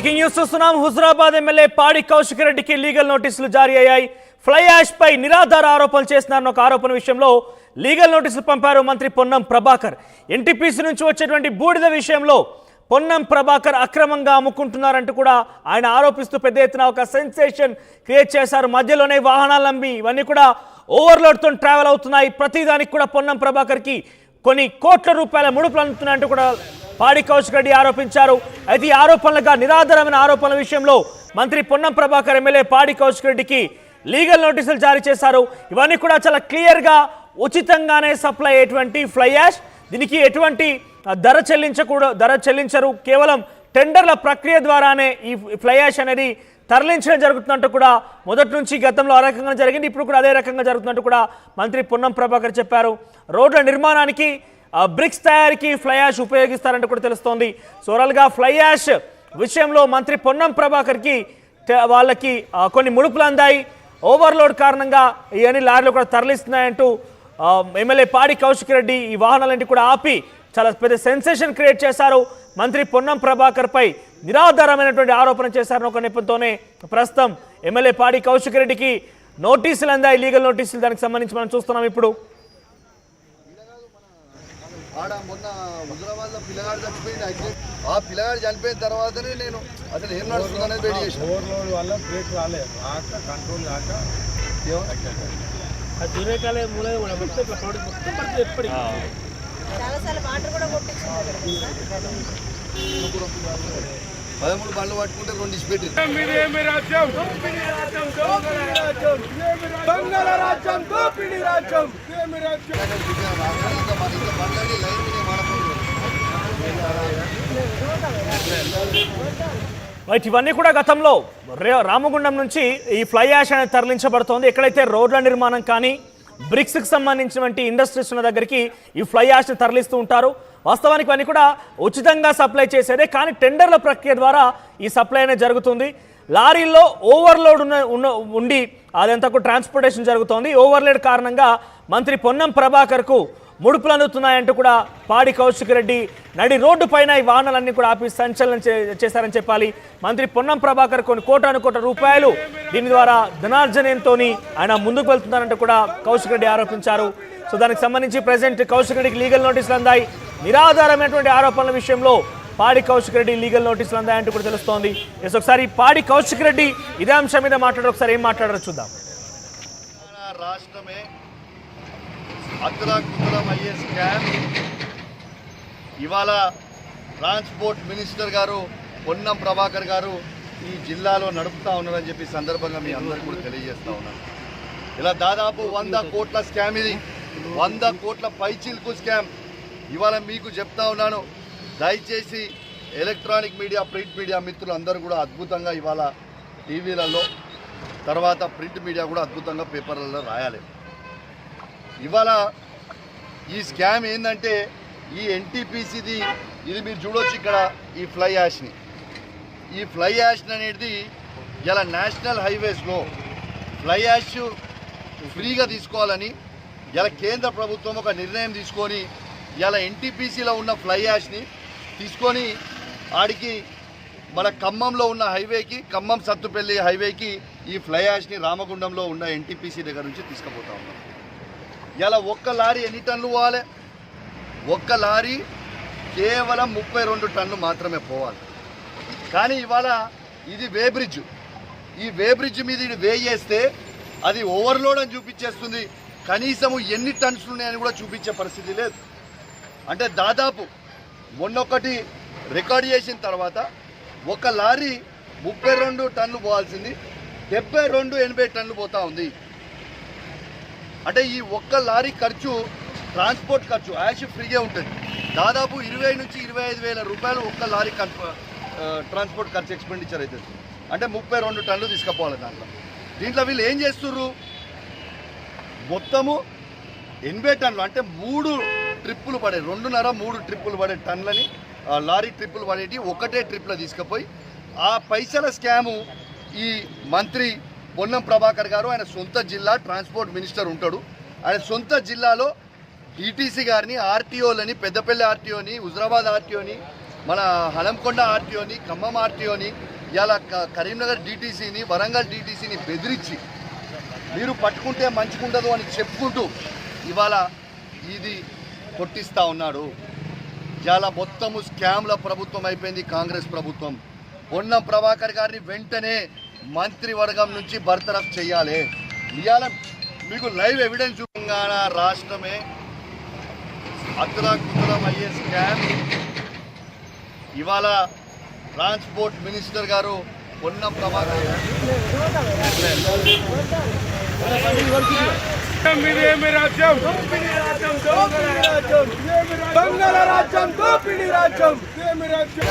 Breaking news చూస్తున్నాం. Huzurabad MLA పాడి కౌశిక్ రెడ్డికి లీగల్ నోటీసులు జారీ అయ్యాయి. ఫ్లై యాష్ పై నిరాధార ఆరోపణలు చేస్తున్నారన్న ఒక ఆరోపణ విషయంలో లీగల్ నోటీసులు పంపారు మంత్రి పొన్నం ప్రభాకర్. ఎన్టీపీసీ నుంచి వచ్చేటువంటి బూడిద విషయంలో పొన్నం ప్రభాకర్ అక్రమంగా అమ్ముకుంటున్నారంటూ కూడా ఆయన ఆరోపిస్తూ పెద్ద ఎత్తున ఒక సెన్సేషన్ క్రియేట్ చేశారు. మధ్యలోనే వాహనాలు అమ్మి ఇవన్నీ కూడా ఓవర్లోడ్తో ట్రావెల్ అవుతున్నాయి. ప్రతిదానికి కూడా పొన్నం ప్రభాకర్కి కొన్ని కోట్ల రూపాయల ముడుపులు అందుతున్నాయంటూ కూడా పాడి కౌశిక్ రెడ్డి ఆరోపించారు. అయితే ఈ ఆరోపణలుగా నిరాధారమైన ఆరోపణల విషయంలో మంత్రి పొన్నం ప్రభాకర్ ఎమ్మెల్యే పాడి కౌశిక్ రెడ్డికి లీగల్ నోటీసులు జారీ చేశారు. ఇవన్నీ కూడా చాలా క్లియర్గా ఉచితంగానే సప్లై అయ్యేటువంటి ఫ్లై యాష్, దీనికి ఎటువంటి ధర చెల్లించరు. కేవలం టెండర్ల ప్రక్రియ ద్వారానే ఈ ఫ్లై యాష్ అనేది తరలించడం జరుగుతున్నట్టు కూడా మొదటి నుంచి గతంలో ఆ రకంగా జరిగింది, ఇప్పుడు కూడా అదే రకంగా జరుగుతున్నట్టు కూడా మంత్రి పొన్నం ప్రభాకర్ చెప్పారు. రోడ్ల నిర్మాణానికి బ్రిక్స్ తయారీకి ఫ్లై యాష్ ఉపయోగిస్తారంటూ కూడా తెలుస్తోంది. ఓవరాల్గా ఫ్లై యాష్ విషయంలో మంత్రి పొన్నం ప్రభాకర్కి వాళ్ళకి కొన్ని ముడుపులు అందాయి. ఓవర్లోడ్ కారణంగా ఇవన్నీ లారీలు కూడా తరలిస్తున్నాయంటూ ఎమ్మెల్యే పాడి కౌశిక్ రెడ్డి ఈ వాహనాలన్నింటి కూడా ఆపి చాలా పెద్ద సెన్సేషన్ క్రియేట్ చేశారు. మంత్రి పొన్నం ప్రభాకర్ పై నిరాధారమైనటువంటి ఆరోపణ చేశారని ఒక నెపంతోనే ప్రస్తుతం ఎమ్మెల్యే పాడి కౌశిక్ రెడ్డికి నోటీసులు అందాయి, లీగల్ నోటీసులు. దానికి సంబంధించి మనం చూస్తున్నాం ఇప్పుడు. మొన్న హుజరాబాద్లో పిల్లగాడు చచ్చిపోయింది. ఆ పిల్లగాడు చనిపోయిన తర్వాతనే నేను అసలు ఏం నడుస్తుంది అనేది వెయిట్ చేసి ఓవర్లోడ్ వల్ల బ్రేక్ రాలేదు, కంట్రోల్ కాక పదమూడు బండ్లు పట్టుకుంటే 2 ఇచ్చిపెట్టి ఇవన్నీ కూడా గతంలో రామగుండం నుంచి ఈ ఫ్లై యాష్ అనేది తరలించబడుతోంది. ఎక్కడైతే రోడ్ల నిర్మాణం కానీ బ్రిక్స్కి సంబంధించినటువంటి ఇండస్ట్రీస్ ఉన్న దగ్గరికి ఈ ఫ్లై యాష్ని తరలిస్తూ ఉంటారు. వాస్తవానికి అన్నీ కూడా ఉచితంగా సప్లై చేసేదే, కానీ టెండర్ల ప్రక్రియ ద్వారా ఈ సప్లై అనేది జరుగుతుంది. లారీల్లో ఓవర్లోడ్ ఉండి అదంతా కూడా ట్రాన్స్పోర్టేషన్ జరుగుతోంది. ఓవర్లోడ్ కారణంగా మంత్రి పొన్నం ప్రభాకర్కు ముడుపులు అందుతున్నాయంటూ కూడా పాడి కౌశిక్ రెడ్డి నడి రోడ్డు పైన ఈ వాహనాలన్నీ కూడా ఆపి సంచలనం చేశారని చెప్పాలి. మంత్రి పొన్నం ప్రభాకర్ కొన్ని కోట్ల రూపాయలు దీని ద్వారా ధనార్జనంతో ఆయన ముందుకు వెళ్తున్నారంటూ కూడా కౌశిక్ రెడ్డి ఆరోపించారు. సో దానికి సంబంధించి ప్రెసిడెంట్ కౌశిక్ రెడ్డికి లీగల్ నోటీసులు అందాయి. నిరాధారమైనటువంటి ఆరోపణల విషయంలో పాడి కౌశిక్ రెడ్డి లీగల్ నోటీసులు అందాయంటూ కూడా తెలుస్తోంది. ఒకసారి పాడి కౌశిక్ రెడ్డి ఇదే అంశం మీద మాట్లాడారు, ఒకసారి ఏం మాట్లాడారో చూద్దాం. రాష్ట్రమే అతలాకుతలం అయ్యే స్కామ్ ఇవాళ ట్రాన్స్పోర్ట్ మినిస్టర్ గారు పొన్నం ప్రభాకర్ గారు ఈ జిల్లాలో నడుపుతా ఉన్నారని చెప్పి సందర్భంగా మీ అందరికీ కూడా తెలియజేస్తా ఉన్నాను. ఇలా దాదాపు 100 కోట్ల స్కామ్, ఇది 100 కోట్ల పైచిల్కు స్కామ్. ఇవాళ మీకు చెప్తా ఉన్నాను, దయచేసి ఎలక్ట్రానిక్ మీడియా, ప్రింట్ మీడియా మిత్రులు అందరూ కూడా అద్భుతంగా ఇవాళ టీవీలలో, తర్వాత ప్రింట్ మీడియా కూడా అద్భుతంగా పేపర్లలో రాయాలి. ఇవాళ ఈ స్కామ్ ఏంటంటే ఈ ఎన్టీపీసీది, ఇది మీరు చూడొచ్చు ఇక్కడ ఈ ఫ్లై యాష్ని. ఈ ఫ్లై యాష్ అనేది ఇలా నేషనల్ హైవేస్లో ఫ్లై యాష్ ఫ్రీగా తీసుకోవాలని ఇలా కేంద్ర ప్రభుత్వం ఒక నిర్ణయం తీసుకొని ఇలా ఎన్టీపీసీలో ఉన్న ఫ్లై యాష్ని తీసుకొని ఆడికి మన ఖమ్మంలో ఉన్న హైవేకి, ఖమ్మం సత్తుపల్లి హైవేకి ఈ ఫ్లై యాష్ని రామగుండంలో ఉన్న ఎన్టీపీసీ దగ్గర నుంచి తీసుకుపోతా ఉన్నాం. ఇలా ఒక్క లారీ ఎన్ని టన్నులు పోవాలి? ఒక్క లారీ కేవలం 32 టన్నులు మాత్రమే పోవాలి. కానీ ఇవాళ ఇది వే బ్రిడ్జ్, ఈ వే బ్రిడ్జ్ మీద ఇది వే చేస్తే అది ఓవర్లోడ్ అని చూపించేస్తుంది. కనీసము ఎన్ని టన్స్ ఉన్నాయని కూడా చూపించే పరిస్థితి లేదు. అంటే దాదాపు మొన్నొకటి రికార్డ్ చేసిన తర్వాత ఒక లారీ 32 టన్నులు పోవాల్సింది 72-80 టన్నులు పోతా ఉంది. అంటే ఈ ఒక్క లారీ ఖర్చు, ట్రాన్స్పోర్ట్ ఖర్చు యాష్ ఫ్రీగా ఉంటుంది. దాదాపు 20 నుంచి 25 వేల రూపాయలు ఒక్క లారీ ట్రాన్స్పోర్ట్ ఖర్చు ఎక్స్పెండిచర్ అవుతుంది. అంటే 32 టన్నులు తీసుకుపోవాలి దీంట్లో వీళ్ళు ఏం చేస్తుర్రు? మొత్తము 80 టన్నులు, అంటే 3 ట్రిప్పులు పడే, 2.5-3 ట్రిప్పులు పడే టన్నులని లారీ ట్రిప్పులు పడేటి ఒకటే ట్రిప్లో తీసుకుపోయి ఆ పైసల స్కాము ఈ మంత్రి పొన్నం ప్రభాకర్ గారు, ఆయన సొంత జిల్లా ట్రాన్స్పోర్ట్ మినిస్టర్ ఉంటాడు, ఆయన సొంత జిల్లాలో డిటీసీ గారిని, ఆర్టీఓలని, పెద్దపల్లి ఆర్టీఓని, హుజరాబాద్ ఆర్టీఓని, మన హనంకొండ ఆర్టీఓని, ఖమ్మం ఆర్టీఓని, ఇలా కరీంనగర్ డీటీసీని, వరంగల్ డీటీసీని బెదిరించి మీరు పట్టుకుంటే మంచుకుండదు అని చెప్పుకుంటూ ఇవాళ ఇది కొట్టిస్తూ ఉన్నాడు. ఇలా మొత్తము స్కామ్ల ప్రభుత్వం అయిపోయింది కాంగ్రెస్ ప్రభుత్వం. పొన్నం ప్రభాకర్ గారిని వెంటనే మంత్రివర్గం నుంచి బర్తరఫ్ చేయాలి. ఇవాళ మీకు లైవ్ ఎవిడెన్స్ తెలంగాణ రాష్ట్రమే అతలాకుతలం అయ్యే స్కామ్. ఇవాళ ట్రాన్స్పోర్ట్ మినిస్టర్ గారు పొన్నం ప్రభాకర్ ఇదేమి రాజ్యం, దొంగల రాజ్యం, దోపిడీ రాజ్యం, ఇదేమి రాజ్యం,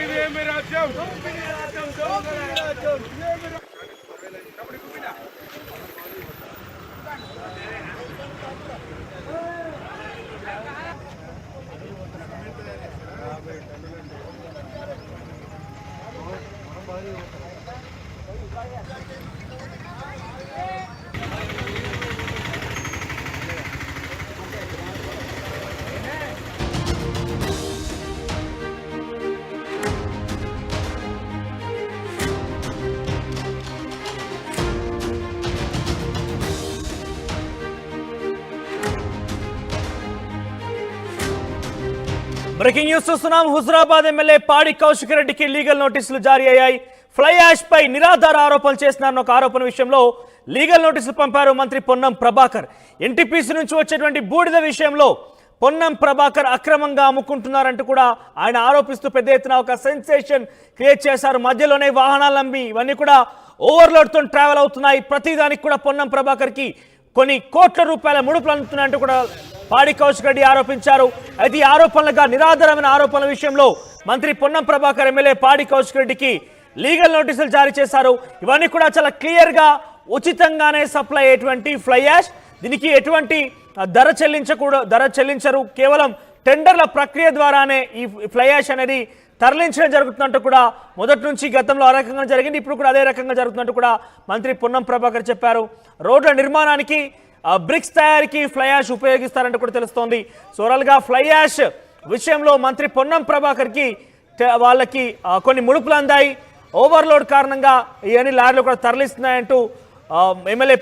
ఇదేమి రాజ్యం, దోపిడీ రాజ్యం, ఇదేమి రాజ్యం. బ్రేకింగ్ న్యూస్ చూస్తున్నాం. హుజరాబాద్ ఎమ్మెల్యే పాడి కౌశిక్ రెడ్డికి లీగల్ నోటీసులు జారీ అయ్యాయి. ఫ్లై యాష్ పై నిరాధార ఆరోపణలు చేస్తున్నారన్న ఒక ఆరోపణ విషయంలో లీగల్ నోటీసులు పంపారు మంత్రి పొన్నం ప్రభాకర్. ఎన్టీపీసీ నుంచి వచ్చేటువంటి బూడిద విషయంలో పొన్నం ప్రభాకర్ అక్రమంగా అమ్ముకుంటున్నారంటూ కూడా ఆయన ఆరోపిస్తూ పెద్ద ఎత్తున ఒక సెన్సేషన్ క్రియేట్ చేశారు. మధ్యలోనే వాహనాలు అమ్మి ఇవన్నీ కూడా ఓవర్లోడ్తో ట్రావెల్ అవుతున్నాయి. ప్రతిదానికి కూడా పొన్నం ప్రభాకర్కి కొన్ని కోట్ల రూపాయల ముడుపులు అందుతున్నాయంటూ కూడా పాడి కౌశిక్ రెడ్డి ఆరోపించారు. అయితే ఈ ఆరోపణలుగా నిరాధారమైన ఆరోపణల విషయంలో మంత్రి పొన్నం ప్రభాకర్ ఎమ్మెల్యే పాడి కౌశిక్ రెడ్డికి లీగల్ నోటీసులు జారీ చేశారు. ఇవన్నీ కూడా చాలా క్లియర్గా ఉచితంగానే సప్లై అయ్యేటువంటి ఫ్లై యాష్, దీనికి ఎటువంటి ధర చెల్లించరు. కేవలం టెండర్ల ప్రక్రియ ద్వారానే ఈ ఫ్లై యాష్ అనేది తరలించడం జరుగుతున్నట్టు కూడా మొదటి నుంచి గతంలో ఆ రకంగా జరిగింది, ఇప్పుడు కూడా అదే రకంగా జరుగుతున్నట్టు కూడా మంత్రి పొన్నం ప్రభాకర్ చెప్పారు. రోడ్ల నిర్మాణానికి, బ్రిక్స్ తయారీకి ఫ్లై యాష్ ఉపయోగిస్తారంటూ కూడా తెలుస్తోంది. ఓవరాల్గా ఫ్లై యాష్ విషయంలో మంత్రి పొన్నం ప్రభాకర్కి వాళ్ళకి కొన్ని ముడుపులు అందాయి. ఓవర్లోడ్ కారణంగా ఇవన్నీ లారీలు కూడా తరలిస్తున్నాయంటూ ఎమ్మెల్యే